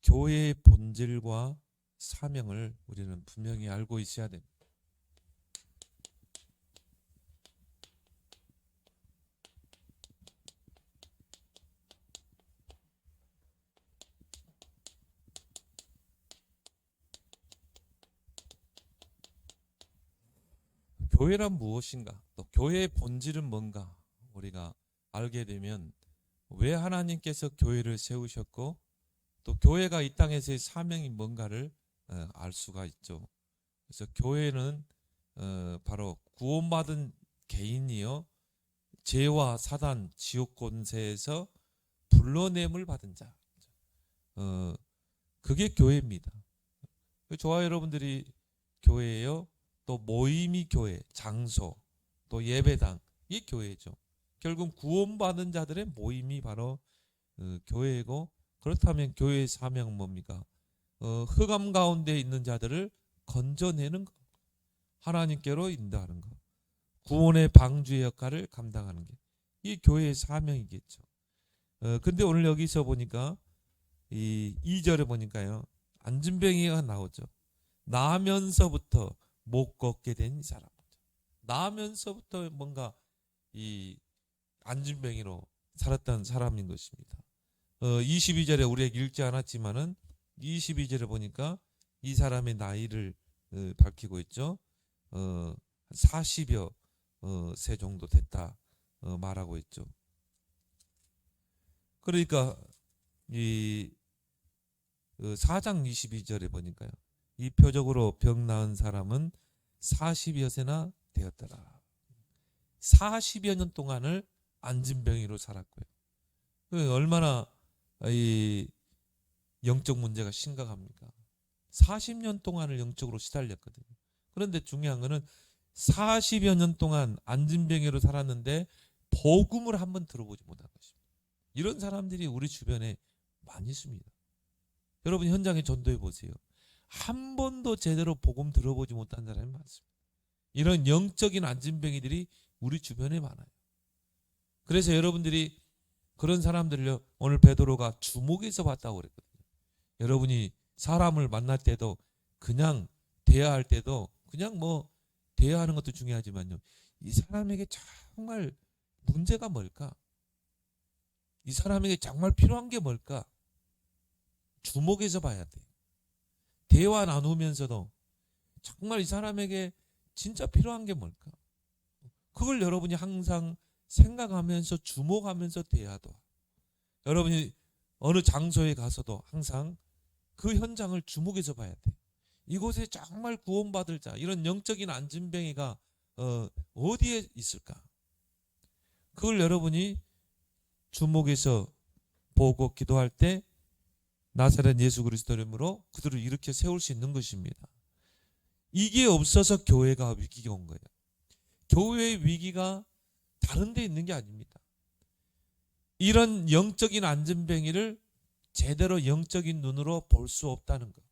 교회의 본질과 사명을 우리는 분명히 알고 있어야 됩니다. 교회란 무엇인가? 또 교회의 본질은 뭔가? 우리가 알게 되면 왜 하나님께서 교회를 세우셨고 또 교회가 이 땅에서의 사명이 뭔가를 알 수가 있죠. 그래서 교회는 바로 구원받은 개인이요 죄와 사단 지옥 권세에서 불러냄을 받은 자. 그게 교회입니다. 저와 여러분들이 교회예요. 또 모임이 교회, 장소, 또 예배당, 이게 교회죠. 결국 구원받은 자들의 모임이 바로 교회이고, 그렇다면 교회의 사명은 뭡니까? 흑암 가운데 있는 자들을 건져내는 것, 하나님께로 인도하는 것, 구원의 방주의 역할을 감당하는 게 이 교회의 사명이겠죠. 근데 오늘 여기서 보니까 이 2절에 보니까요, 안진뱅이가 나오죠. 나면서부터 못 걷게 된 사람. 나면서부터 뭔가 이 안진뱅이로 살았던 사람인 것입니다. 22절에 우리에게 읽지 않았지만은 22절에 보니까 이 사람의 나이를 밝히고 있죠. 40여 세 정도 됐다 말하고 있죠. 그러니까 이 4장 22절에 보니까요. 이 표적으로 병 나은 사람은 40여 세나 되었더라. 40여 년 동안을 안진병이로 살았고요. 얼마나 이 영적 문제가 심각합니까? 40년 동안을 영적으로 시달렸거든요. 그런데 중요한 거는 40여 년 동안 안진병이로 살았는데 복음을 한번 들어보지 못한 것입니다. 이런 사람들이 우리 주변에 많이 있습니다. 여러분 현장에 전도해 보세요. 한 번도 제대로 복음 들어보지 못한 사람이 많습니다. 이런 영적인 안진병이들이 우리 주변에 많아요. 그래서 여러분들이 그런 사람들을 오늘 베드로가 주목해서 봤다고 그랬거든요. 여러분이 사람을 만날 때도 그냥 대화할 때도 그냥 뭐 대화하는 것도 중요하지만요. 이 사람에게 정말 문제가 뭘까? 이 사람에게 정말 필요한 게 뭘까? 주목해서 봐야 돼요. 대화 나누면서도 정말 이 사람에게 진짜 필요한 게 뭘까? 그걸 여러분이 항상 생각하면서 주목하면서 대화도. 여러분이 어느 장소에 가서도 항상 그 현장을 주목해서 봐야 돼. 이곳에 정말 구원받을 자, 이런 영적인 안진뱅이가 어디에 있을까? 그걸 여러분이 주목해서 보고 기도할 때 나사렛 예수 그리스도 이름으로 그들을 일으켜 세울 수 있는 것입니다. 이게 없어서 교회가 위기가 온 거예요. 교회의 위기가 다른 데 있는 게 아닙니다. 이런 영적인 안진뱅이를 제대로 영적인 눈으로 볼 수 없다는 것.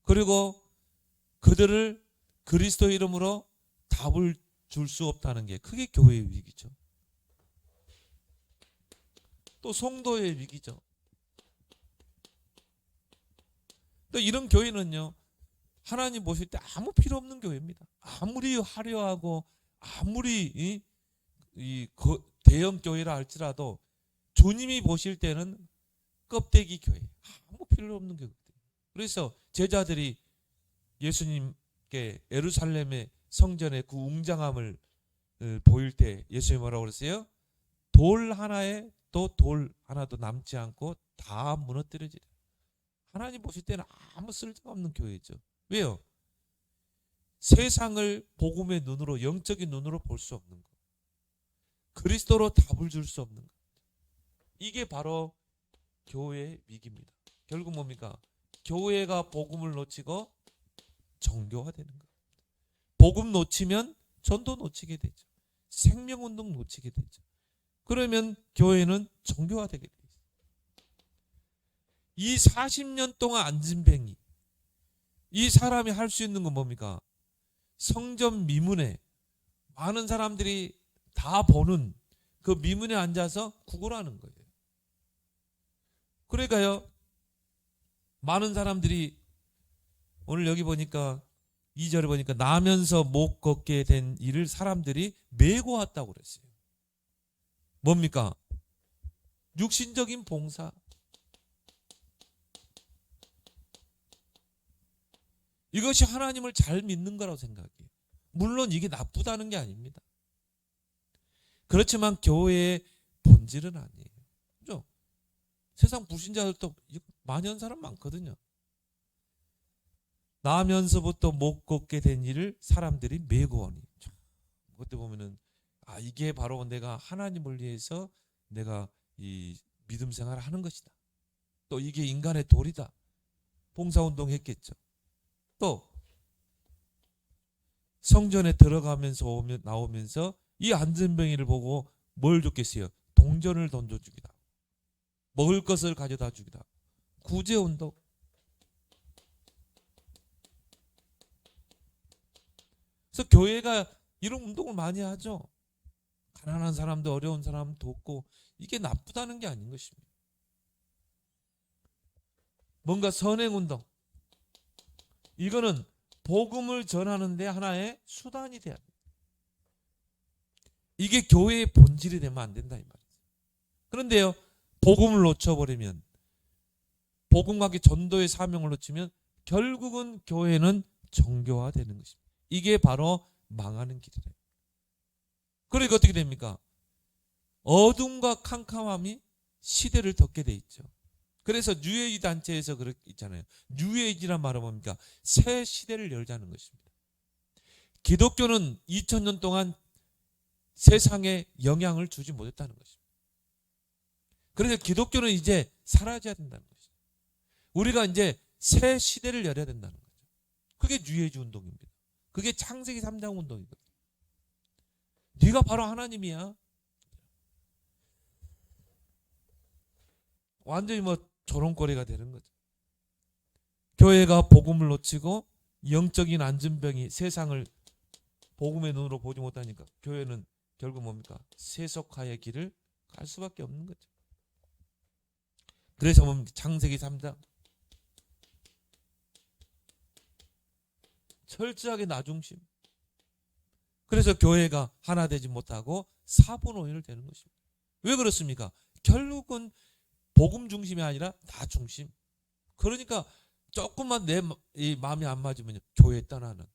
그리고 그들을 그리스도 이름으로 답을 줄 수 없다는 게 그게 교회의 위기죠. 또 성도의 위기죠. 또 이런 교회는요, 하나님 보실 때 아무 필요 없는 교회입니다. 아무리 화려하고 아무리 대형 교회라 할지라도 주님이 보실 때는 껍데기 교회, 아무 필요 없는 교회거든요. 그래서 제자들이 예수님께 예루살렘의 성전의 그 웅장함을 보일 때 예수님이 뭐라고 그랬어요? 돌 하나에 또 돌 하나도 남지 않고 다 무너뜨려지라. 하나님 보실 때는 아무 쓸데없는 교회죠. 왜요? 세상을 복음의 눈으로, 영적인 눈으로 볼 수 없는 것. 그리스도로 답을 줄 수 없는 것. 이게 바로 교회의 위기입니다. 결국 뭡니까? 교회가 복음을 놓치고 종교화되는 것. 복음 놓치면 전도 놓치게 되죠. 생명운동 놓치게 되죠. 그러면 교회는 종교화되게 되죠. 이 40년 동안 안진뱅이, 이 사람이 할 수 있는 건 뭡니까? 성전 미문에 많은 사람들이 다 보는 그 미문에 앉아서 구걸하는 거예요. 그러니까요, 많은 사람들이 오늘 여기 보니까 2절에 보니까 나면서 못 걷게 된 일을 사람들이 메고 왔다고 그랬어요. 뭡니까? 육신적인 봉사. 이것이 하나님을 잘 믿는 거라고 생각해요. 물론 이게 나쁘다는 게 아닙니다. 그렇지만 교회의 본질은 아니에요. 그죠? 세상 불신자들도 많이 한 사람 많거든요. 나면서부터 못 걷게 된 일을 사람들이 메고 오니. 그때 보면은 이게 바로 내가 하나님을 위해서 내가 이 믿음 생활을 하는 것이다. 또 이게 인간의 도리다. 봉사운동 했겠죠. 또 성전에 들어가면서 나오면서 이 안전병이를 보고 뭘 줬겠어요? 동전을 던져주기다. 먹을 것을 가져다 주기다. 구제운동. 그래서 교회가 이런 운동을 많이 하죠. 가난한 사람도 어려운 사람 돕고 이게 나쁘다는 게 아닌 것입니다. 뭔가 선행운동. 이거는 복음을 전하는 데 하나의 수단이 돼야 합니다. 이게 교회의 본질이 되면 안 된다 이 말이죠. 그런데요. 복음을 놓쳐버리면 복음과 전도의 사명을 놓치면 결국은 교회는 정교화되는 것입니다. 이게 바로 망하는 길이래요. 그러니까 어떻게 됩니까? 어둠과 캄캄함이 시대를 덮게 돼 있죠. 그래서 뉴에이지 단체에서 그렇게 있잖아요. 뉴에이지란 말은 뭡니까? 새 시대를 열자는 것입니다. 기독교는 2000년 동안 세상에 영향을 주지 못했다는 것입니다. 그래서 기독교는 이제 사라져야 된다는 것이죠. 우리가 이제 새 시대를 열어야 된다는 거죠. 그게 뉴에이지 운동입니다. 그게 창세기 3장 운동이거든요. 네가 바로 하나님이야. 완전히 조롱거리가 되는 거죠. 교회가 복음을 놓치고 영적인 안전병이 세상을 복음의 눈으로 보지 못하니까 교회는 결국 뭡니까? 세속화의 길을 갈 수밖에 없는 거죠. 그래서 뭡니까? 창세기 3장 철저하게 나중심. 그래서 교회가 하나 되지 못하고 사분오인을 되는 것입니다. 왜 그렇습니까? 결국은 복음 중심이 아니라 나 중심. 그러니까 조금만 내 마음이 안 맞으면 교회 떠나는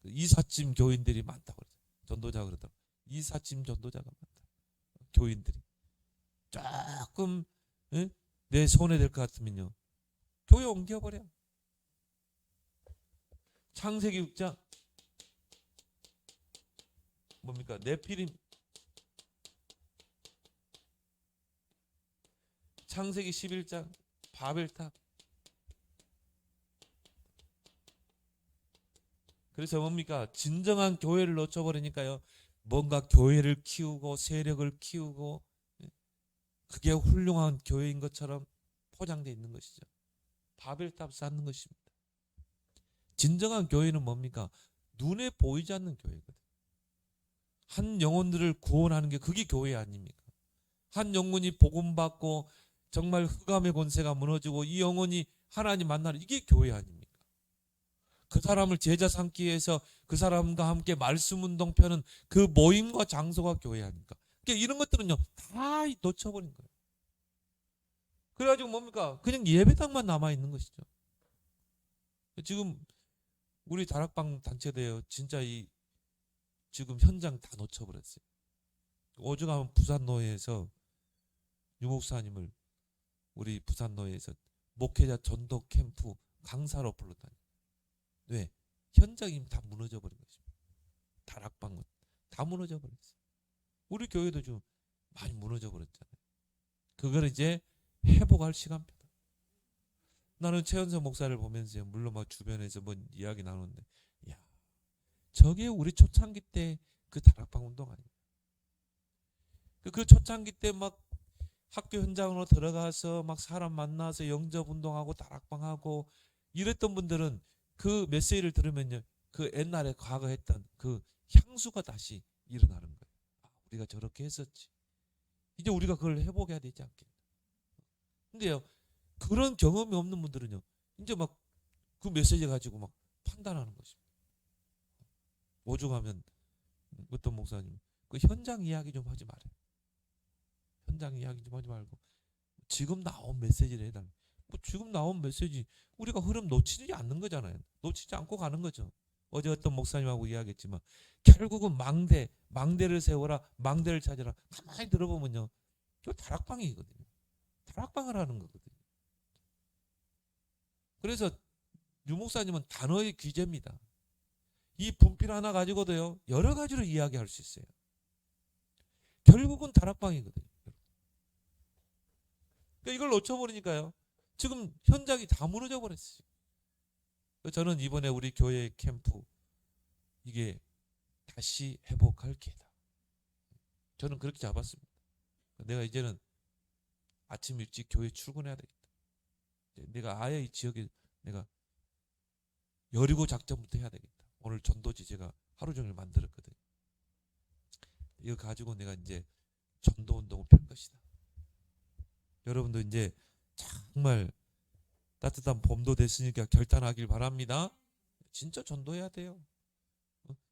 이삿짐 교인들이 많다고 그러죠. 전도자 그러더라고요. 이삿짐 전도자가 많다. 교인들이 조금 내 손에 될 것 같으면요. 교회 옮겨버려. 창세기 6장 뭡니까? 네피림. 창세기 11장 바벨탑. 그래서 뭡니까? 진정한 교회를 놓쳐버리니까요. 뭔가 교회를 키우고 세력을 키우고 그게 훌륭한 교회인 것처럼 포장되어 있는 것이죠. 바벨탑 쌓는 것입니다. 진정한 교회는 뭡니까? 눈에 보이지 않는 교회거든요. 한 영혼들을 구원하는 게 그게 교회 아닙니까? 한 영혼이 복음받고 정말 흑암의 권세가 무너지고 이 영혼이 하나님 만나는 이게 교회 아닙니까? 그 사람을 제자 삼기 위해서 그 사람과 함께 말씀 운동 펴는 그 모임과 장소가 교회 아닙니까? 그러니까 이런 것들은요 다 놓쳐버린 거예요. 그래가지고 뭡니까? 그냥 예배당만 남아있는 것이죠. 지금 우리 다락방 단체대요 진짜 지금 현장 다 놓쳐버렸어요. 오죽하면 부산노회에서 유목사님을 우리 부산노회에서 목회자 전도 캠프 강사로 불렀다니. 왜? 현장이 다 무너져버린 것입니다. 다락방은 다 무너져버렸어요. 우리 교회도 좀 많이 무너져버렸잖아요. 그걸 이제 회복할 시간표다. 나는 최현석 목사를 보면서 물론 막 주변에서 뭔 이야기 나누는데 야, 저게 우리 초창기 때 그 다락방 운동 아니에요. 그 초창기 때 막 학교 현장으로 들어가서 막 사람 만나서 영접 운동하고 다락방하고 이랬던 분들은 그 메시지를 들으면요. 그 옛날에 과거 했던 그 향수가 다시 일어나는 거예요. 우리가 저렇게 했었지. 이제 우리가 그걸 회복해야 되지 않겠나. 근데요. 그런 경험이 없는 분들은요, 이제 막 그 메시지 가지고 막 판단하는 것입니다. 오죽하면 어떤 목사님, 그 현장 이야기 좀 하지 말아요. 현장 이야기 좀 하지 말고 지금 나온 메시지를 해달라. 뭐 지금 나온 메시지 우리가 흐름 놓치지 않는 거잖아요. 놓치지 않고 가는 거죠. 어제 어떤 목사님하고 이야기했지만 결국은 망대를 세워라, 망대를 찾아라. 가만히 들어보면요, 저 다락방이거든요. 다락방을 하는 거거든요. 그래서 유 목사님은 단어의 귀재입니다. 이 분필 하나 가지고도요, 여러 가지로 이야기할 수 있어요. 결국은 다락방이거든요. 그러니까 이걸 놓쳐버리니까요, 지금 현장이 다 무너져 버렸어요. 저는 이번에 우리 교회 캠프 이게 다시 회복할 기회다. 저는 그렇게 잡았습니다. 내가 이제는 아침 일찍 교회 출근해야 되겠다. 내가 아예 이 지역에 내가 여리고 작전부터 해야 되겠다. 오늘 전도지 제가 하루 종일 만들었거든요. 이거 가지고 내가 이제 전도 운동을 펼 것이다. 여러분도 이제 정말 따뜻한 봄도 됐으니까 결단하길 바랍니다. 진짜 전도해야 돼요.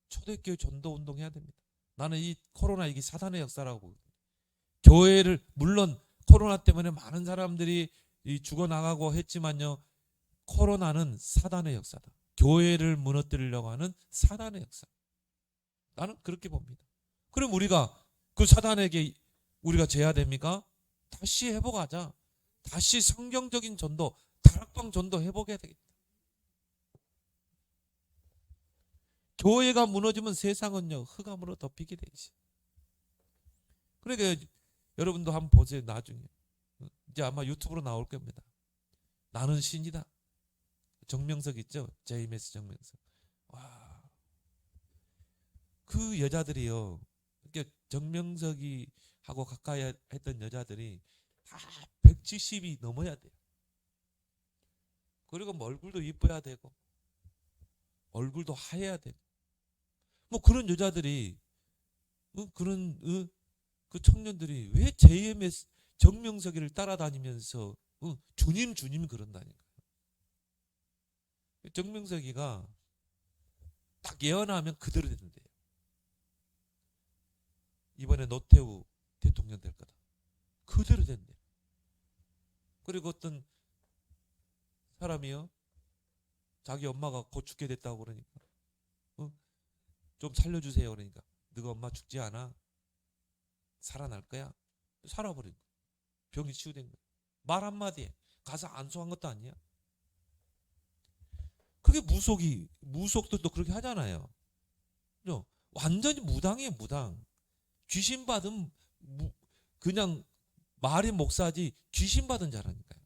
초대교회 전도 운동해야 됩니다. 나는 이 코로나 이게 사단의 역사라고 보거든요. 교회를 물론 코로나 때문에 많은 사람들이 죽어나가고 했지만요, 코로나는 사단의 역사다. 교회를 무너뜨리려고 하는 사단의 역사. 나는 그렇게 봅니다. 그럼 우리가 그 사단에게 우리가 제야 됩니까? 다시 회복하자. 다시 성경적인 전도, 다락방 전도 회복해야 되겠다. 교회가 무너지면 세상은요, 흑암으로 덮이게 되지. 그러니까 여러분도 한번 보세요. 나중에 이제 아마 유튜브로 나올 겁니다. 나는 신이다. 정명석 있죠? JMS 정명석. 와, 그 여자들이요, 그러니까 정명석이 하고 가까이 했던 여자들이 다 170이 넘어야 돼요. 그리고 뭐 얼굴도 이뻐야 되고 얼굴도 하얘야 되고 뭐 그런 여자들이 그런 그 청년들이 왜 JMS 정명석이를 따라다니면서 주님 그런다니까요. 정명석이가 딱 예언하면 그대로 되는데요. 이번에 노태우 대통령 될 거다. 그대로 된대요. 그리고 어떤 사람이요, 자기 엄마가 곧 죽게 됐다고 그러니까 좀 살려주세요. 그러니까 너가 엄마 죽지 않아, 살아날 거야. 살아버린 거야. 병이 치유된 거야. 말 한마디에 가서 안수한 것도 아니야. 그게 무속들도 그렇게 하잖아요. 완전히 무당이에요. 무당. 귀신 받은 그냥 말이 목사지 귀신 받은 자라니까요.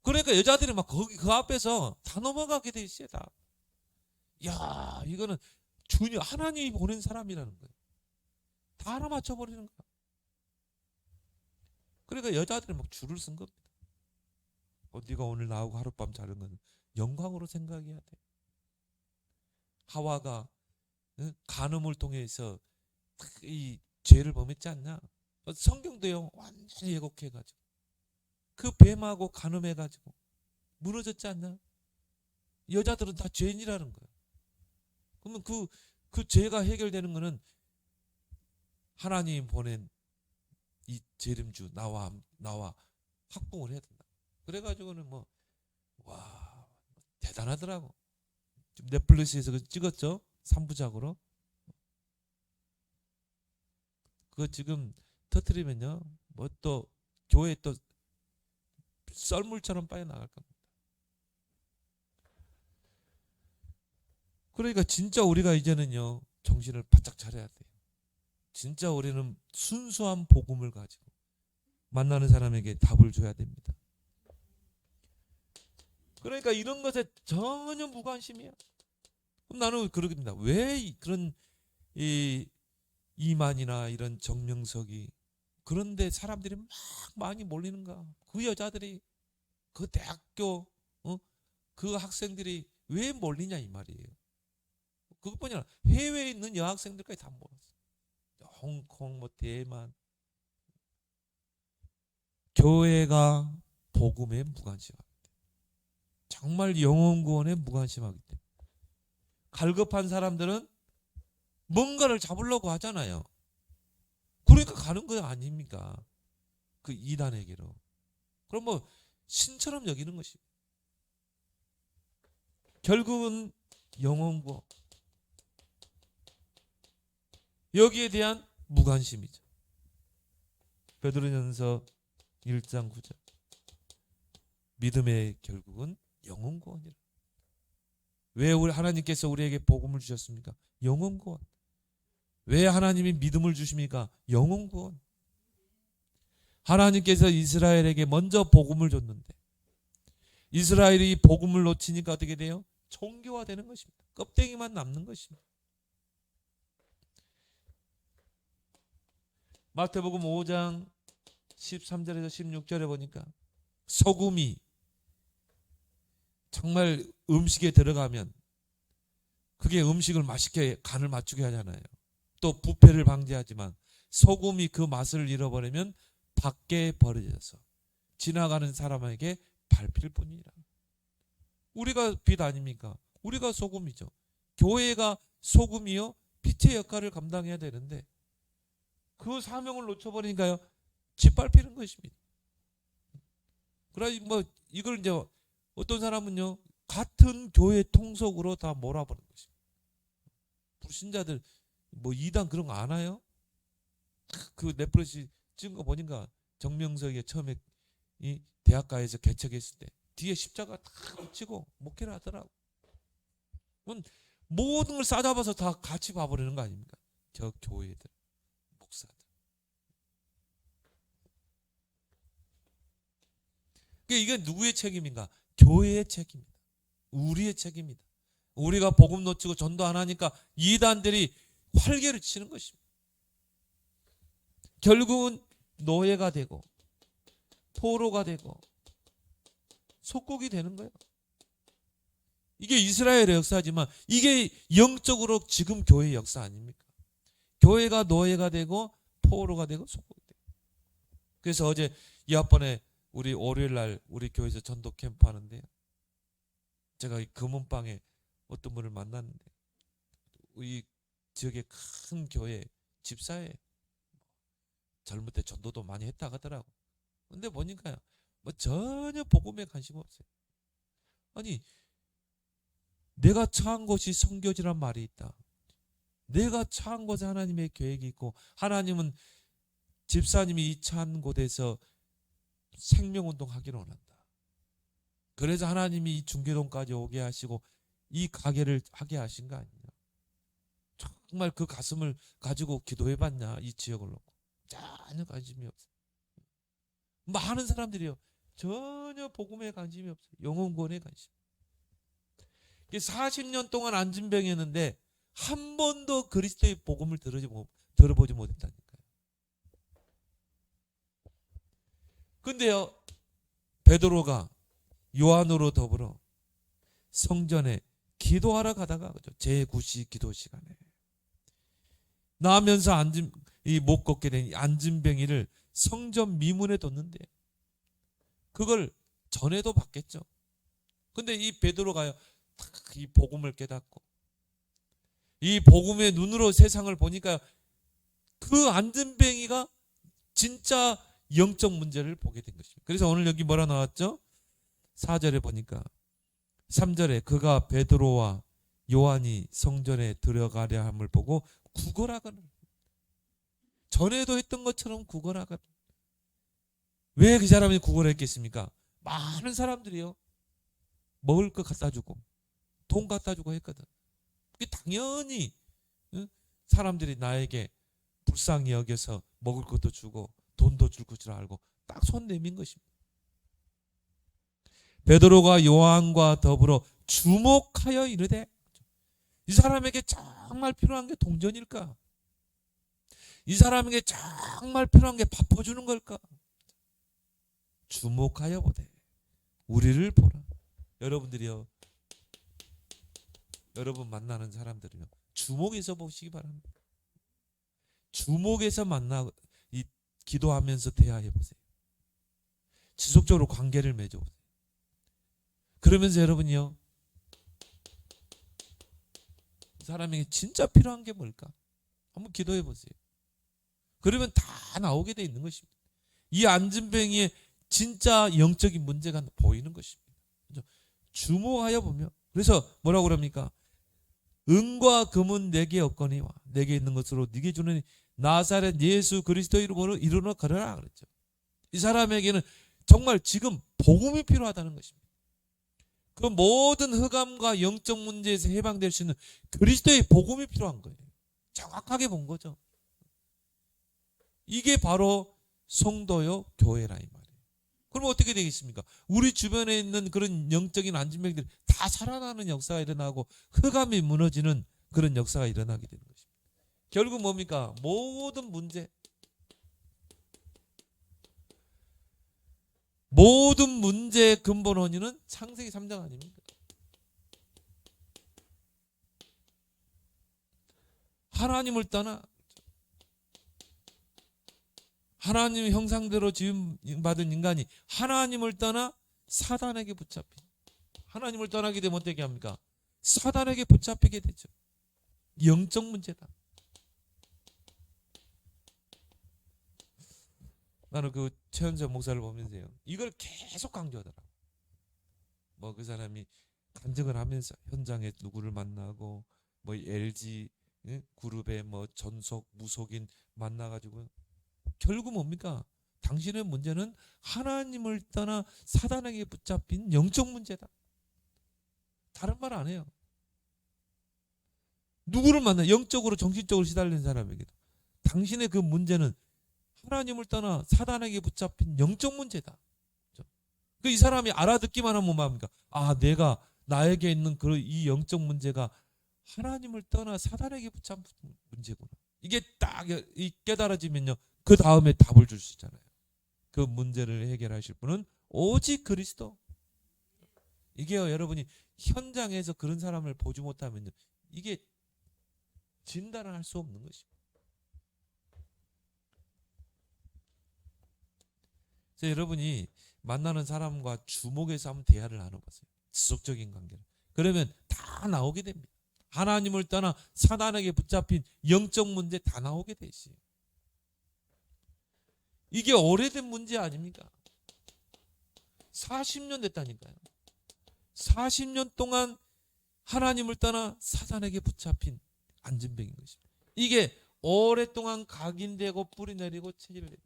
그러니까 여자들이 막 거기 그 앞에서 다 넘어가게 돼 있어요. 다. 야, 이거는 주님 하나님이 보낸 사람이라는 거예요. 다 알아맞혀 버리는 거야. 그러니까 여자들이 막 줄을 쓴 겁니다. 네가 오늘 나하고 하룻밤 자는 건 영광으로 생각해야 돼. 하와가 간음을 통해서 이 죄를 범했지 않냐? 성경도요, 완전히 왜곡해가지고 그 뱀하고 간음해가지고 무너졌지 않냐? 여자들은 다 죄인이라는 거예요. 그러면 그 죄가 해결되는 거는 하나님 보낸 이 재림주 나와 확보를 해야 된다. 그래가지고는 뭐 와, 대단하더라고. 지금 넷플릭스에서 찍었죠? 3부작으로. 그거 지금 터뜨리면요, 뭐 또 교회 또 썰물처럼 빠져나갈 겁니다. 그러니까 진짜 우리가 이제는요, 정신을 바짝 차려야 돼요. 진짜 우리는 순수한 복음을 가지고 만나는 사람에게 답을 줘야 됩니다. 그러니까 이런 것에 전혀 무관심이야. 그럼 나는 그러겠습니다. 왜 그런 이만이나 이런 정명석이 그런데 사람들이 막 많이 몰리는가? 그 여자들이, 그 대학교 그 학생들이 왜 몰리냐 이 말이에요. 그것뿐이 아니라 해외에 있는 여학생들까지 다 몰았어. 홍콩, 뭐 대만. 교회가 복음에 무관심하기 때문에. 정말 영혼 구원에 무관심하기 때문에. 갈급한 사람들은 뭔가를 잡으려고 하잖아요. 그러니까 가는 거 아닙니까? 그 이단에게로. 그럼 뭐 신처럼 여기는 것입니다. 결국은 영혼 구원. 여기에 대한 무관심이죠. 베드로전서 1장 9절. 믿음의 결국은 영혼 구원이라. 왜 우리 하나님께서 우리에게 복음을 주셨습니까? 영혼 구원. 왜 하나님이 믿음을 주십니까? 영혼 구원. 하나님께서 이스라엘에게 먼저 복음을 줬는데 이스라엘이 복음을 놓치니까 어떻게 돼요? 종교화되는 것입니다. 껍데기만 남는 것입니다. 마태복음 5장 13절에서 16절에 보니까 소금이 정말 음식에 들어가면 그게 음식을 맛있게 간을 맞추게 하잖아요. 또 부패를 방지하지만 소금이 그 맛을 잃어버리면 밖에 버려져서 지나가는 사람에게 밟힐 뿐이라. 우리가 빛 아닙니까? 우리가 소금이죠. 교회가 소금이요 빛의 역할을 감당해야 되는데 그 사명을 놓쳐버리니까요 짓밟히는 것입니다. 그러니 뭐 이걸 이제 어떤 사람은요 같은 교회 통속으로 다 몰아버리는 것입니다. 불신자들 뭐 이단 그런 거 아나요? 그 넷플릭스 찍은 거 보니까 정명석이 처음에 이 대학가에서 개척했을 때 뒤에 십자가 다 붙이고 목회를 하더라고. 모든 걸 싸잡아서 다 같이 봐버리는 거 아닙니까? 저 교회들, 목사들. 이게 누구의 책임인가? 교회의 책임입니다. 우리의 책임입니다. 우리가 복음 놓치고 전도 안 하니까 이단들이 활개를 치는 것입니다. 결국은 노예가 되고 포로가 되고 속국이 되는 거예요. 이게 이스라엘의 역사지만 이게 영적으로 지금 교회의 역사 아닙니까? 교회가 노예가 되고 포로가 되고 속국이 되고. 그래서 어제 이합번에 우리 월요일 날 우리 교회에서 전도 캠프 하는데요. 제가 이 금은방에 어떤 분을 만났는데 이 지역의 큰 교회 집사에 젊을 때 전도도 많이 했다 하더라고. 근데 보니까요. 뭐 전혀 복음에 관심 없어요. 아니 내가 처한 곳이 성교지란 말이 있다. 내가 처한 곳에 하나님의 계획이 있고 하나님은 집사님이 이 처한 곳에서 생명운동 하기를 원한다. 그래서 하나님이 이 중계동까지 오게 하시고 이 가게를 하게 하신 거 아니냐. 정말 그 가슴을 가지고 기도해봤냐 이 지역을 놓고. 전혀 관심이 없어요. 많은 사람들이요. 전혀 복음에 관심이 없어요. 영혼구원에 관심. 40년 동안 안진병이었는데 한 번도 그리스도의 복음을 들어보지 못했다니까요. 근데요. 베드로가 요한으로 더불어 성전에 기도하러 가다가 제9시 기도 시간에 나면서 못 걷게 된 안진병이를 성전 미문에 뒀는데 그걸 전에도 봤겠죠. 근데 이 베드로가요. 이 복음을 깨닫고 이 복음의 눈으로 세상을 보니까 그 안진병이가 진짜 영적 문제를 보게 된 것입니다. 그래서 오늘 여기 뭐라 나왔죠? 4절에 보니까 3절에 그가 베드로와 요한이 성전에 들어가려 함을 보고 구걸하거든. 전에도 했던 것처럼 구걸하거든. 왜 그 사람이 구걸했겠습니까? 많은 사람들이요. 먹을 거 갖다 주고 돈 갖다 주고 했거든. 그게 당연히 사람들이 나에게 불쌍히 여겨서 먹을 것도 주고 돈도 줄 줄 알고 딱 손 내민 것입니다. 베드로가 요한과 더불어 주목하여 이르되 이 사람에게 정말 필요한 게 동전일까? 이 사람에게 정말 필요한 게 밥 퍼주는 걸까? 주목하여 보되 우리를 보라. 여러분들이요. 여러분 만나는 사람들이요. 주목해서 보시기 바랍니다. 주목해서 기도하면서 대화해 보세요. 지속적으로 관계를 맺어보세요. 그러면서 여러분이요, 이 사람에게 진짜 필요한 게 뭘까? 한번 기도해 보세요. 그러면 다 나오게 돼 있는 것입니다. 이 안진뱅이의 진짜 영적인 문제가 보이는 것입니다. 주목하여 보면, 그래서 뭐라고 그럽니까? 은과 금은 내게 없거니와 내게 있는 것으로 네게 주는 나사렛 예수 그리스도의 이름으로 이루어 걸어라 그랬죠. 이 사람에게는 정말 지금 복음이 필요하다는 것입니다. 그 모든 흑암과 영적 문제에서 해방될 수 있는 그리스도의 복음이 필요한 거예요. 정확하게 본 거죠. 이게 바로 성도요 교회라 이 말이에요. 그럼 어떻게 되겠습니까? 우리 주변에 있는 그런 영적인 안진뱅이들이 다 살아나는 역사가 일어나고 흑암이 무너지는 그런 역사가 일어나게 되는 것입니다. 결국 뭡니까? 모든 문제의 근본 원인은 창세기 3장 아닙니까? 하나님을 떠나 하나님의 형상대로 지음받은 인간이 하나님을 떠나 사단에게 붙잡힌, 하나님을 떠나게 되면 어떻게 합니까? 사단에게 붙잡히게 되죠. 영적 문제다. 나는 그 최현정 목사를 보면서요, 이걸 계속 강조하더라. 뭐 그 사람이 간증을 하면서 현장에 누구를 만나고 뭐 LG 그룹의 뭐 전속 무속인 만나가지고 결국 뭡니까? 당신의 문제는 하나님을 떠나 사단에게 붙잡힌 영적 문제다. 다른 말 안 해요. 누구를 만나? 영적으로 정신적으로 시달리는 사람에게도 당신의 그 문제는 하나님을 떠나 사단에게 붙잡힌 영적 문제다. 그 이 사람이 알아듣기만 하면 뭐합니까? 아, 내가 나에게 있는 그 이 영적 문제가 하나님을 떠나 사단에게 붙잡힌 문제구나. 이게 딱 깨달아지면요, 그 다음에 답을 줄 수 있잖아요. 그 문제를 해결하실 분은 오직 그리스도. 이게요, 여러분이 현장에서 그런 사람을 보지 못하면요, 이게 진단을 할 수 없는 것입니다. 그래서 여러분이 만나는 사람과 주목해서 한번 대화를 나눠보세요. 지속적인 관계를. 그러면 다 나오게 됩니다. 하나님을 떠나 사단에게 붙잡힌 영적 문제 다 나오게 돼 있어요. 이게 오래된 문제 아닙니까? 40년 됐다니까요. 40년 동안 하나님을 떠나 사단에게 붙잡힌 안진뱅인 것입니다. 이게 오랫동안 각인되고 뿌리 내리고 체질되고,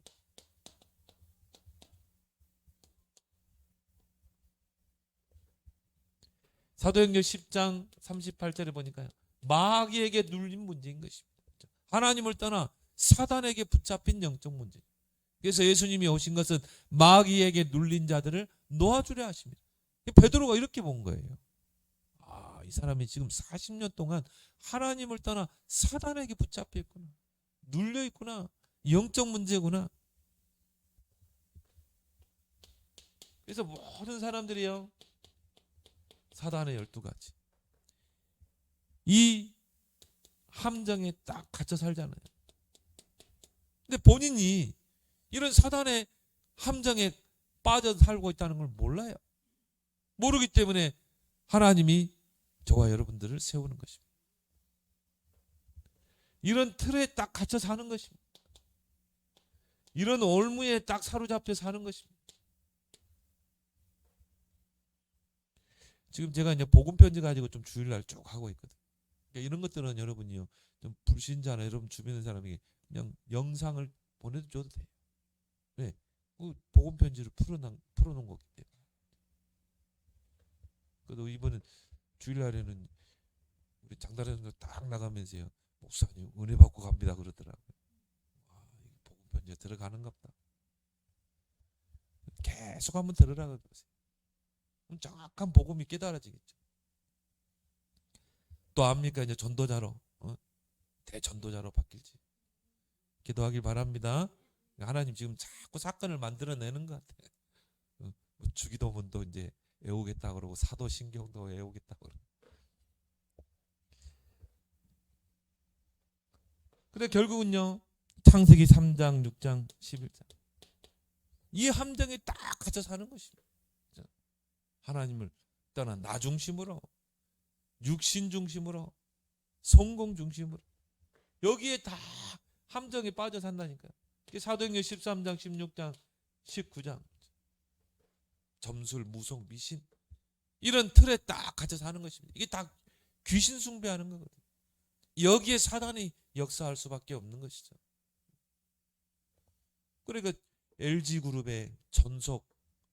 사도행전 10장 38절에 보니까요, 마귀에게 눌린 문제인 것입니다. 하나님을 떠나 사단에게 붙잡힌 영적 문제. 그래서 예수님이 오신 것은 마귀에게 눌린 자들을 놓아주려 하십니다. 베드로가 이렇게 본 거예요. 아, 이 사람이 지금 40년 동안 하나님을 떠나 사단에게 붙잡혀 있구나, 눌려 있구나, 영적 문제구나. 그래서 모든 사람들이요, 사단의 12가지 이 함정에 딱 갇혀 살잖아요. 근데 본인이 이런 사단의 함정에 빠져 살고 있다는 걸 몰라요. 모르기 때문에 하나님이 저와 여러분들을 세우는 것입니다. 이런 틀에 딱 갇혀 사는 것입니다. 이런 올무에 딱 사로잡혀 사는 것입니다. 지금 제가 이제 복음 편지 가지고 좀 주일날 쭉 하고 있거든. 그러니까 이런 것들은 여러분이요, 좀 불신자나 여러분 주변의 사람에게 그냥 영상을 보내줘도 돼요. 네, 그 복음 편지를 풀어놓은 거기 때문에. 그래도 이번엔 주일날에는 우리 장다른도 딱 나가면서요, 목사님 은혜 받고 갑니다 그러더라고요. 아, 복음 편지에 들어가는갑다. 계속 한번 들으라 그러세요. 정확한 복음이 깨달아지겠죠. 또 압니까? 이제 전도자로, 대전도자로 바뀔지 기도하길 바랍니다. 하나님 지금 자꾸 사건을 만들어내는 것 같아요. 주기도문도 이제 외우겠다 그러고 사도신경도 외우겠다 그러고. 근데 결국은요, 창세기 3장, 6장, 11장 이 함정에 딱 갇혀 사는 것입니다. 하나님을 떠나 나 중심으로, 육신 중심으로, 성공 중심으로, 여기에 다 함정에 빠져 산다니까요. 사도행전 13장, 16장, 19장 점술, 무속, 미신 이런 틀에 딱 갇혀 사는 것입니다. 이게 다 귀신 숭배하는 거거든요. 여기에 사단이 역사할 수밖에 없는 것이죠. 그러니까 LG그룹의 전속,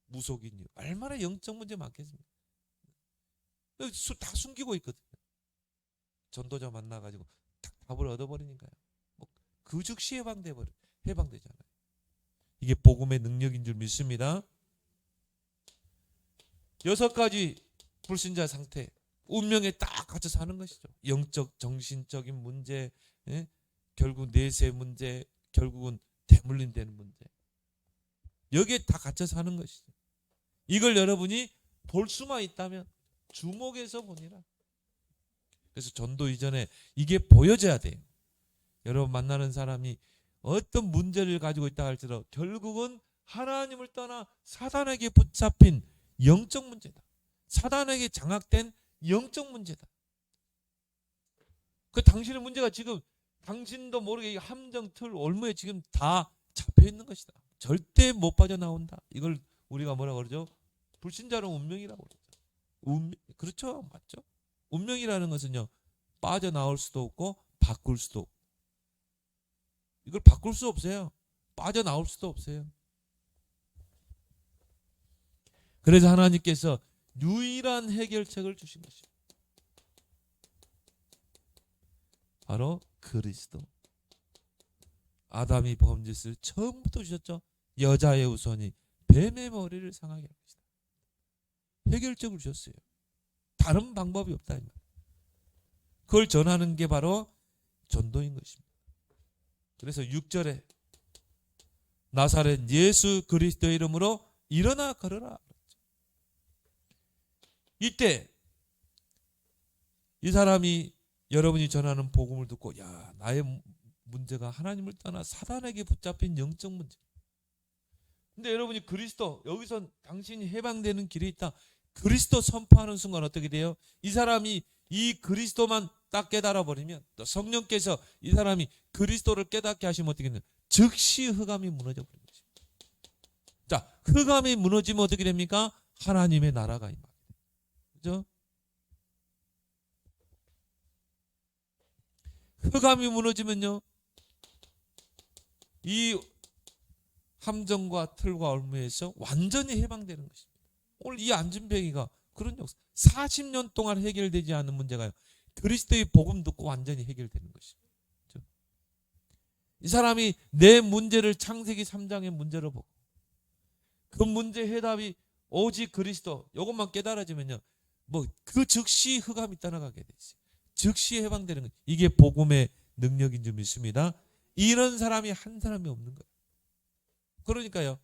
무속인이 얼마나 영적 문제 많겠습니까? 다 숨기고 있거든요. 전도자 만나가지고 답을 얻어버리니까요. 그 즉시 해방되잖아요. 이게 복음의 능력인 줄 믿습니다. 6가지 불신자 상태, 운명에 딱 갇혀 사는 것이죠. 영적, 정신적인 문제, 결국 내세 문제, 결국은 대물림되는 문제. 여기에 다 갇혀 사는 것이죠. 이걸 여러분이 볼 수만 있다면 주목해서 보니라. 그래서 전도 이전에 이게 보여져야 돼요. 여러분 만나는 사람이 어떤 문제를 가지고 있다 할지라도 결국은 하나님을 떠나 사단에게 붙잡힌 영적 문제다. 사단에게 장악된 영적 문제다. 그 당신의 문제가 지금 당신도 모르게 함정, 틀, 올무에 지금 다 잡혀 있는 것이다. 절대 못 빠져나온다. 이걸 우리가 뭐라고 그러죠? 불신자는 운명이라고 그러죠. 그렇죠? 맞죠? 운명이라는 것은요, 빠져나올 수도 없고 바꿀 수도 없고, 이걸 바꿀 수 없어요. 빠져나올 수도 없어요. 그래서 하나님께서 유일한 해결책을 주신 것입니다. 바로 그리스도. 아담이 범죄를 처음부터 주셨죠. 여자의 후손이 뱀의 머리를 상하게 할 것이다. 해결책을 주셨어요. 다른 방법이 없다. 그걸 전하는 게 바로 전도인 것입니다. 그래서 6절에 나사렛 예수 그리스도의 이름으로 일어나 걸어라. 이때 이 사람이 여러분이 전하는 복음을 듣고, 야, 나의 문제가 하나님을 떠나 사단에게 붙잡힌 영적 문제. 근데 여러분이 그리스도, 여기서 당신이 해방되는 길이 있다. 그리스도 선포하는 순간 어떻게 돼요? 이 사람이 이 그리스도만 딱 깨달아 버리면, 또 성령께서 이 사람이 그리스도를 깨닫게 하시면 어떻게 되냐? 즉시 흑암이 무너져 버리는 거죠. 자, 흑암이 무너지면 어떻게 됩니까? 하나님의 나라가 임하게 돼요. 그죠? 흑암이 무너지면요, 이 함정과 틀과 얼무에서 완전히 해방되는 것입니다. 오늘 이 안진뱅이가 그런 역사, 40년 동안 해결되지 않은 문제가요, 그리스도의 복음 듣고 완전히 해결되는 것입니다. 그렇죠? 이 사람이 내 문제를 창세기 3장의 문제로 보고 그 문제 해답이 오직 그리스도, 이것만 깨달아지면요, 그 즉시 흑암이 떠나가게 되지. 즉시 해방되는 것. 이게 복음의 능력인 줄 믿습니다. 이런 사람이 한 사람이 없는 거예요. 그러니까요,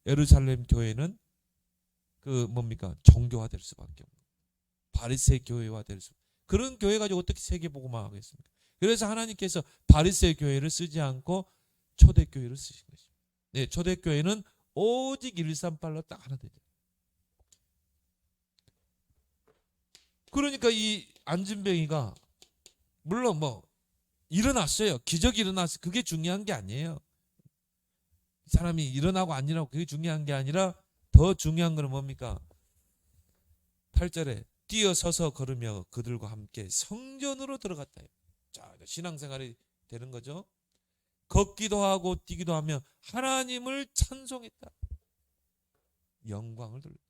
예루살렘 교회는 정교화될 수밖에 없는, 바리새 교회화 될 수. 그런 교회 가지고 어떻게 세계 복음화 하겠습니까? 그래서 하나님께서 바리새 교회를 쓰지 않고 초대교회를 쓰신 것입니다. 네, 초대교회는 오직 138로 딱 하나 되죠. 그러니까 이 안진뱅이가 물론 일어났어요. 기적이 일어났어요. 그게 중요한 게 아니에요. 사람이 일어나고 안 일어나고 그게 중요한 게 아니라 더 중요한 건 뭡니까? 8절에 뛰어서서 걸으며 그들과 함께 성전으로 들어갔다. 자, 신앙생활이 되는 거죠. 걷기도 하고 뛰기도 하며 하나님을 찬송했다. 영광을 돌렸다.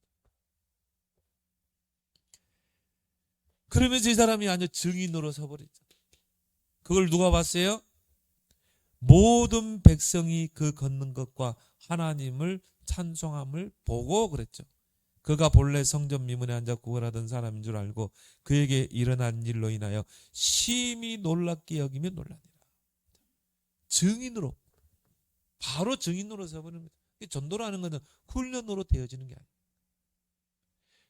그러면서 이 사람이 완전 증인으로 서버렸죠. 그걸 누가 봤어요? 모든 백성이 그 걷는 것과 하나님을 찬송함을 보고 그랬죠. 그가 본래 성전 미문에 앉아 구걸하던 사람인 줄 알고 그에게 일어난 일로 인하여 심히 놀랍게 여기며 놀라니라. 증인으로, 바로 증인으로 서버리는 거죠. 전도라는 것은 훈련으로 되어지는 게 아니에요.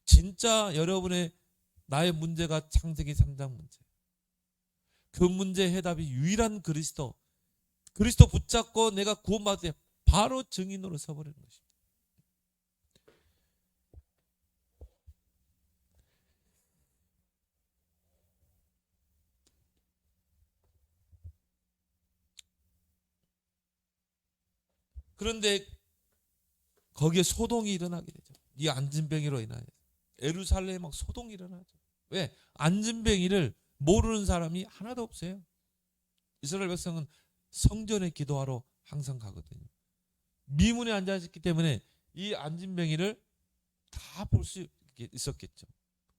진짜 여러분의 나의 문제가 창세기 3장 문제, 그 문제 해답이 유일한 그리스도, 그리스도 붙잡고 내가 구원받을 때 바로 증인으로 서버리는 것입니다. 그런데 거기에 소동이 일어나게 되죠. 이 안진뱅이로 인하여 예루살렘에 막 소동이 일어나죠. 왜? 안진뱅이를 모르는 사람이 하나도 없어요. 이스라엘 백성은 성전에 기도하러 항상 가거든요. 미문에 앉아있기 때문에 이 안진뱅이를 다 볼 수 있었겠죠.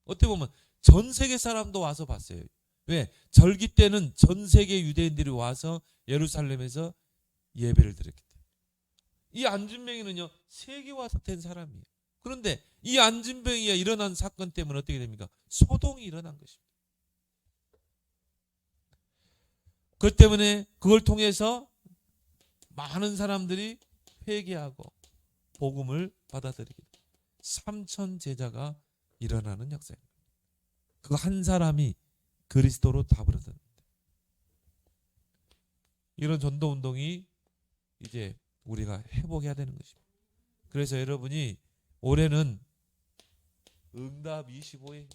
어떻게 보면 전 세계 사람도 와서 봤어요. 왜? 절기 때는 전 세계 유대인들이 와서 예루살렘에서 예배를 드렸기 때문에. 이 안진뱅이는요, 세계 와서 된 사람이에요. 그런데 이 안진뱅이가 일어난 사건 때문에 어떻게 됩니까? 소동이 일어난 것입니다. 그것 때문에 그걸 통해서 많은 사람들이 회개하고 복음을 받아들이게 됩니다. 3천 제자가 일어나는 역사입니다. 그 한 사람이 그리스도로 답을 얻습니다. 이런 전도 운동이 이제 우리가 회복해야 되는 것입니다. 그래서 여러분이 올해는 응답 25에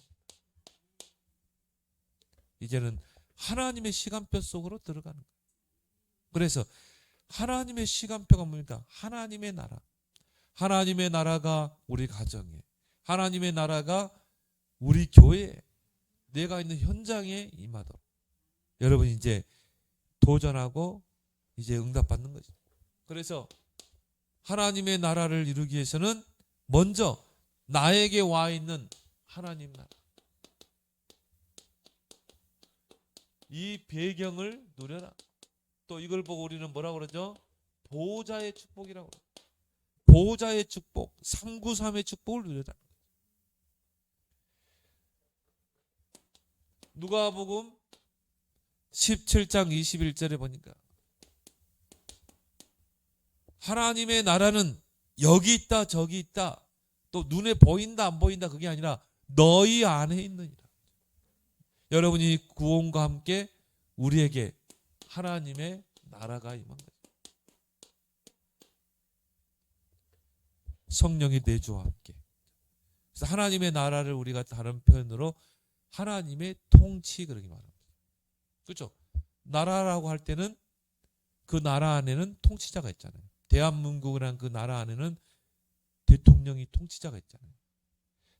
이제는 하나님의 시간표 속으로 들어가는 거예요. 그래서 하나님의 시간표가 뭡니까? 하나님의 나라. 하나님의 나라가 우리 가정에, 하나님의 나라가 우리 교회에, 내가 있는 현장에 임하도록 여러분 이제 도전하고 이제 응답받는 거죠. 그래서 하나님의 나라를 이루기 위해서는 먼저 나에게 와 있는 하나님 나라, 이 배경을 누려라. 또 이걸 보고 우리는 뭐라고 그러죠? 보호자의 축복이라고 그래요. 보호자의 축복, 393의 축복을 누려라. 누가복음 17장 21절에 보니까 하나님의 나라는 여기 있다 저기 있다, 또 눈에 보인다 안 보인다, 그게 아니라 너희 안에 있느니라. 여러분이 구원과 함께 우리에게 하나님의 나라가 임한 거죠. 성령이 내주와 함께. 그래서 하나님의 나라를 우리가 다른 표현으로 하나님의 통치, 그렇게 말합니다. 그렇죠? 나라라고 할 때는 그 나라 안에는 통치자가 있잖아요. 대한민국이라는 그 나라 안에는 대통령이 통치자가 있잖아요.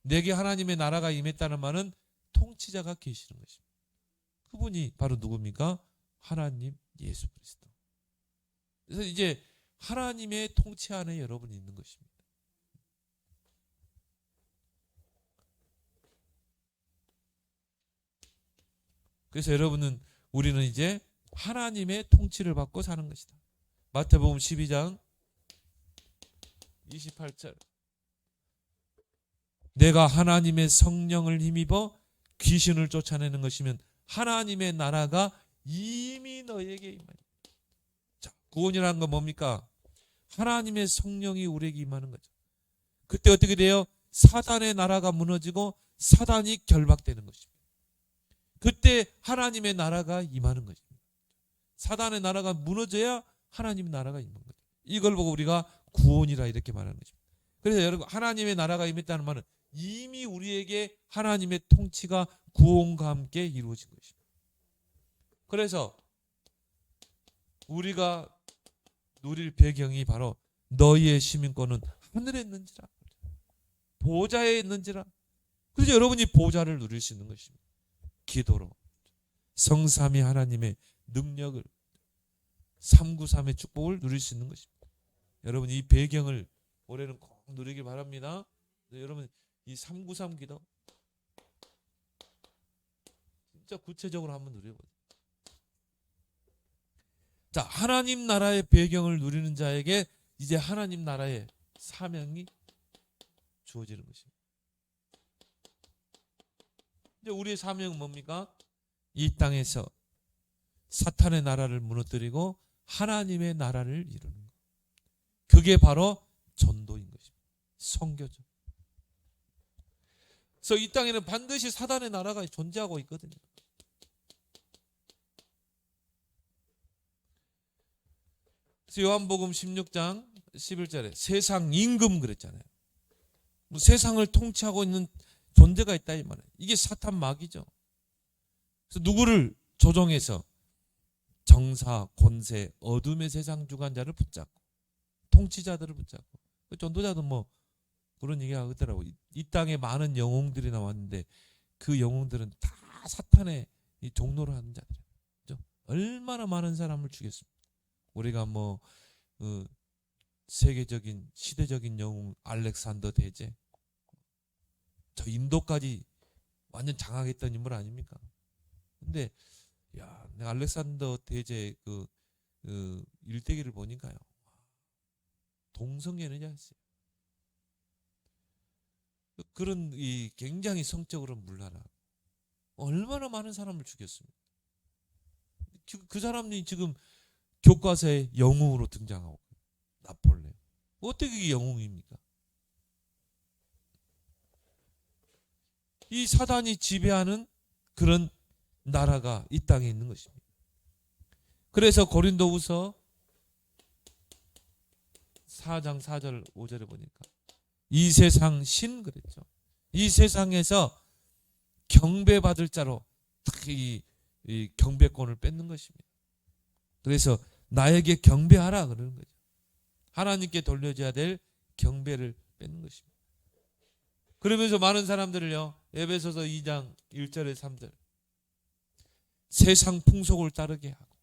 내게 하나님의 나라가 임했다는 말은 통치자가 계시는 것입니다. 그분이 바로 누굽니까? 하나님 예수 그리스도. 그래서 이제 하나님의 통치 안에 여러분이 있는 것입니다. 그래서 우리는 이제 하나님의 통치를 받고 사는 것이다. 마태복음 12장 28절. 내가 하나님의 성령을 힘입어 귀신을 쫓아내는 것이면 하나님의 나라가 이미 너에게 임하니. 자, 구원이라는 건 뭡니까? 하나님의 성령이 우리에게 임하는 거죠. 그때 어떻게 돼요? 사단의 나라가 무너지고 사단이 결박되는 것입니다. 그때 하나님의 나라가 임하는 것입니다. 사단의 나라가 무너져야 하나님의 나라가 임하는 거죠. 이걸 보고 우리가 구원이라 이렇게 말하는 것입니다. 그래서 여러분, 하나님의 나라가 임했다는 말은 이미 우리에게 하나님의 통치가 구원과 함께 이루어진 것입니다. 그래서 우리가 누릴 배경이 바로 너희의 시민권은 하늘에 있는지라, 보좌에 있는지라. 그래서 여러분이 보좌를 누릴 수 있는 것입니다. 기도로 성삼위 하나님의 능력을, 393의 축복을 누릴 수 있는 것입니다. 여러분 이 배경을 올해는 꼭 누리길 바랍니다. 여러분 이 393 기도 진짜 구체적으로 한번 누려보세요. 자, 하나님 나라의 배경을 누리는 자에게 이제 하나님 나라의 사명이 주어지는 것입니다. 이제 우리의 사명은 뭡니까? 이 땅에서 사탄의 나라를 무너뜨리고 하나님의 나라를 이루는 것. 그게 바로 전도인 것입니다. 선교죠. 그래서 이 땅에는 반드시 사단의 나라가 존재하고 있거든요. 요한복음 16장 11절에 세상 임금 그랬잖아요. 뭐 세상을 통치하고 있는 존재가 있다 이 말이에요. 이게 사탄 마귀죠. 그래서 누구를 조종해서 정사, 권세, 어둠의 세상 주관자를 붙잡고 통치자들을 붙잡고 전도자도 뭐 그런 얘기 하더라고요. 이 땅에 많은 영웅들이 나왔는데 그 영웅들은 다 사탄의 이 종로를 하는 자들이에요. 그렇죠? 얼마나 많은 사람을 죽였습니까? 우리가 뭐 세계적인 시대적인 영웅 알렉산더 대제, 저 인도까지 완전 장악했던 인물 아닙니까? 근데 야, 내가 알렉산더 대제 그 일대기를 보니까요, 동성애느냐 했어요. 그런 이 굉장히 성적으로 문란하고 얼마나 많은 사람을 죽였습니까? 그 사람이 지금 교과서에 영웅으로 등장하고 나폴레옹. 어떻게 이게 영웅입니까? 이 사단이 지배하는 그런 나라가 이 땅에 있는 것입니다. 그래서 고린도후서 4장 4절 5절에 보니까 이 세상 신 그랬죠. 이 세상에서 경배받을 자로 이 경배권을 뺏는 것입니다. 그래서 나에게 경배하라 그러는 거죠. 하나님께 돌려줘야 될 경배를 뺏는 것입니다. 그러면서 많은 사람들을요, 에베소서 2장 1절에 3절 세상 풍속을 따르게 하고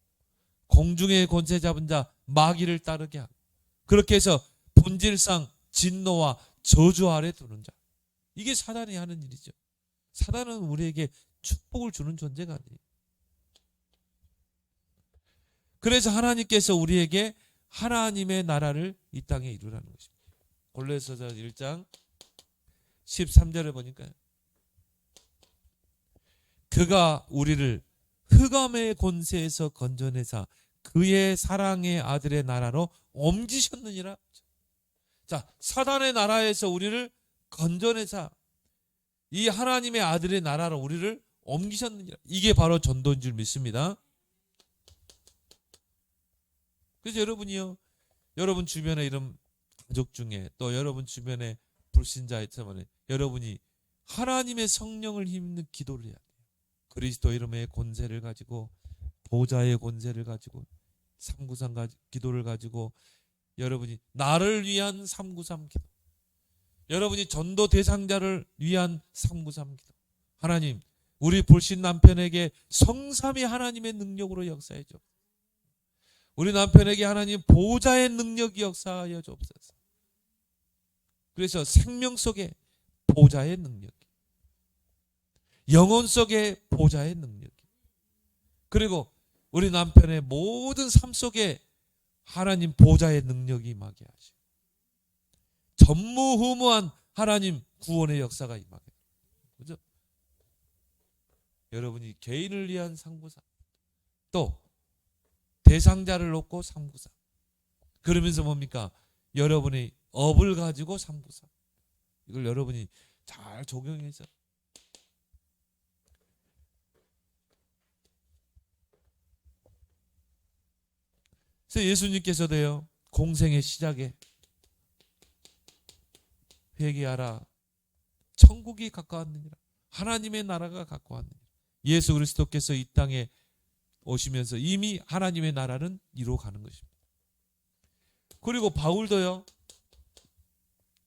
공중의 권세 잡은 자 마귀를 따르게 하고 그렇게 해서 본질상 진노와 저주 아래 두는 자. 이게 사단이 하는 일이죠. 사단은 우리에게 축복을 주는 존재가 아니에요. 그래서 하나님께서 우리에게 하나님의 나라를 이 땅에 이루라는 것입니다. 골로새서 1장 13절에 보니까 그가 우리를 흑암의 권세에서 건져내사 그의 사랑의 아들의 나라로 옮기셨느니라. 자, 사단의 나라에서 우리를 건져내사 이 하나님의 아들의 나라로 우리를 옮기셨느니라. 이게 바로 전도인 줄 믿습니다. 그래서 여러분이요, 여러분 주변에 이런 가족 중에 또 여러분 주변에 불신자 있다면 여러분이 하나님의 성령을 힘입는 기도를 해야 돼요. 그리스도 이름의 권세를 가지고 보좌의 권세를 가지고 393 기도를 가지고 여러분이 나를 위한 393 기도, 여러분이 전도 대상자를 위한 393 기도. 하나님, 우리 불신 남편에게 성삼위 하나님의 능력으로 역사해 줘. 우리 남편에게 하나님 보좌의 능력이 역사하여 주옵소서. 그래서 생명 속에 보좌의 능력, 영혼 속에 보좌의 능력, 그리고 우리 남편의 모든 삶 속에 하나님 보좌의 능력이 임하게 하시고 전무후무한 하나님 구원의 역사가 임하게. 그죠? 여러분이 개인을 위한 393, 또 대상자를 놓고 393. 그러면서 뭡니까? 여러분의 업을 가지고 393. 이걸 여러분이 잘 적용해서 그래서 예수님께서도요, 공생의 시작에 회개하라, 천국이 가까웠느니라, 하나님의 나라가 가까웠느니라. 예수 그리스도께서 이 땅에 오시면서 이미 하나님의 나라는 이루어가는 것입니다. 그리고 바울도요,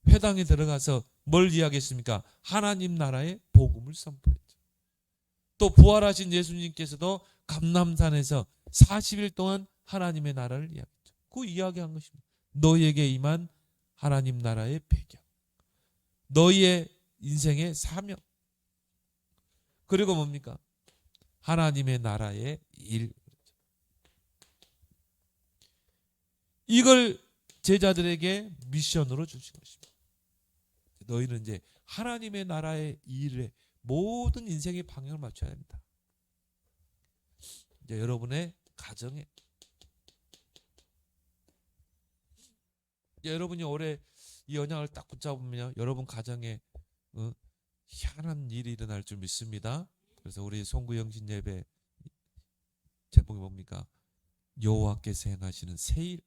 회당에 들어가서 뭘 이야기했습니까? 하나님 나라의 복음을 선포했죠. 또 부활하신 예수님께서도 감람산에서 40일 동안 하나님의 나라를 이야기했죠. 그 이야기한 것입니다. 너희에게 임한 하나님 나라의 배경, 너희의 인생의 사명, 그리고 뭡니까? 하나님의 나라의 일. 이걸 제자들에게 미션으로 주신 것입니다. 너희는 이제 하나님의 나라의 일에 모든 인생의 방향을 맞춰야 합니다. 이제 여러분의 가정에, 여러분이 올해 이 언약을 딱 붙잡으면 여러분 가정에 희한한 일이 일어날 줄 믿습니다. 그래서 우리 송구영신 예배 제목이 뭡니까? 여호와께서 행하시는 새 일.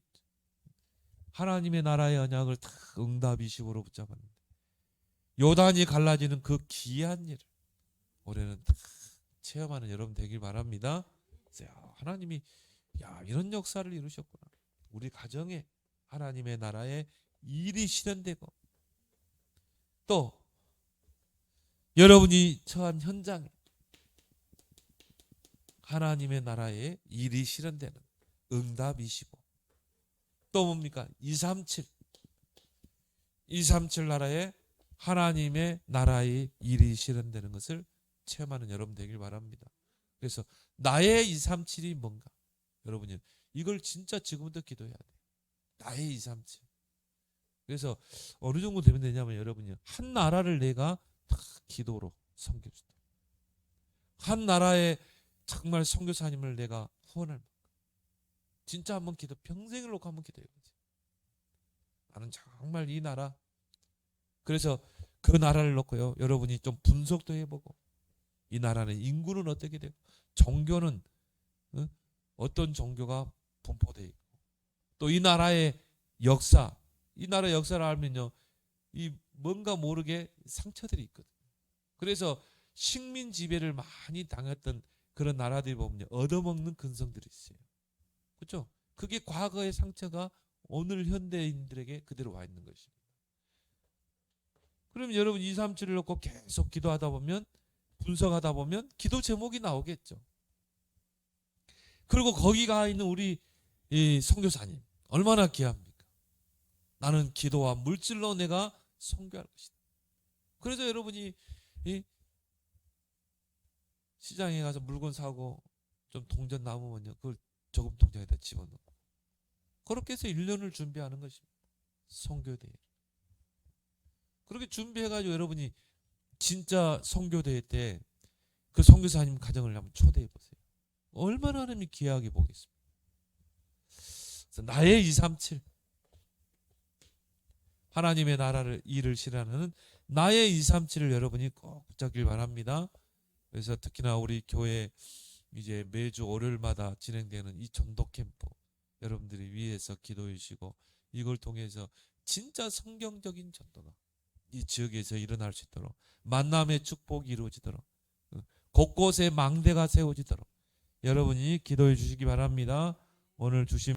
하나님의 나라의 언약을 다 응답20으로 붙잡았는데 요단이 갈라지는 그 귀한 일을 올해는 다 체험하는 여러분 되길 바랍니다. 그래서 하나님이 이런 역사를 이루셨구나. 우리 가정에 하나님의 나라의 일이 실현되고 또 여러분이 처한 현장에 하나님의 나라의 일이 실현되는 응답25. 또 뭡니까? 237 나라에 하나님의 나라의 일이 실현되는 것을 체험하는 여러분 되길 바랍니다. 그래서 나의 237이 뭔가? 여러분이 이걸 진짜 지금부터 기도해야 돼. 나의 237. 그래서 어느 정도 되면 되냐면 여러분이 한 나라를 내가 다 기도로 섬겨준다. 한 나라의 정말 선교사님을 내가 후원할 만큼 진짜 한번 기도, 평생을 놓고 한번 기도해보지. 나는 정말 이 나라, 그래서 그 나라를 놓고요 여러분이 좀 분석도 해보고 이 나라는 인구는 어떻게 되고 종교는 어떤 종교가 분포되어 있고 또 이 나라의 역사, 이 나라의 역사를 알면요 이 뭔가 모르게 상처들이 있거든요. 그래서 식민 지배를 많이 당했던 그런 나라들이 보면 얻어먹는 근성들이 있어요. 그렇죠? 그게 과거의 상처가 오늘 현대인들에게 그대로 와 있는 것입니다. 그럼 여러분 237을 놓고 계속 기도하다 보면 분석하다 보면 기도 제목이 나오겠죠. 그리고 거기 가 있는 우리 이 선교사님 얼마나 귀합니까? 나는 기도와 물질로 내가 선교할 것이다. 그래서 여러분이 이 시장에 가서 물건 사고 좀 동전 남으면요 그걸 저금 통장에다 집어넣고 그렇게 해서 1년을 준비하는 것입니다. 선교대회. 그렇게 준비해가지고 여러분이 진짜 선교대회 때 그 선교사님 가정을 한번 초대해 보세요. 얼마나 하나님이 귀하게 보겠습니까? 그래서 나의 237 하나님의 나라를 일을 실현하는 나의 237을 여러분이 꼭 붙잡길 바랍니다. 그래서 특히나 우리 교회 이제 매주 월요일마다 진행되는 이 전도 캠프 여러분들이 위에서 기도해 주시고 이걸 통해서 진짜 성경적인 전도가 이 지역에서 일어날 수 있도록 만남의 축복이 이루어지도록 곳곳에 망대가 세워지도록 여러분이 기도해 주시기 바랍니다. 오늘 주신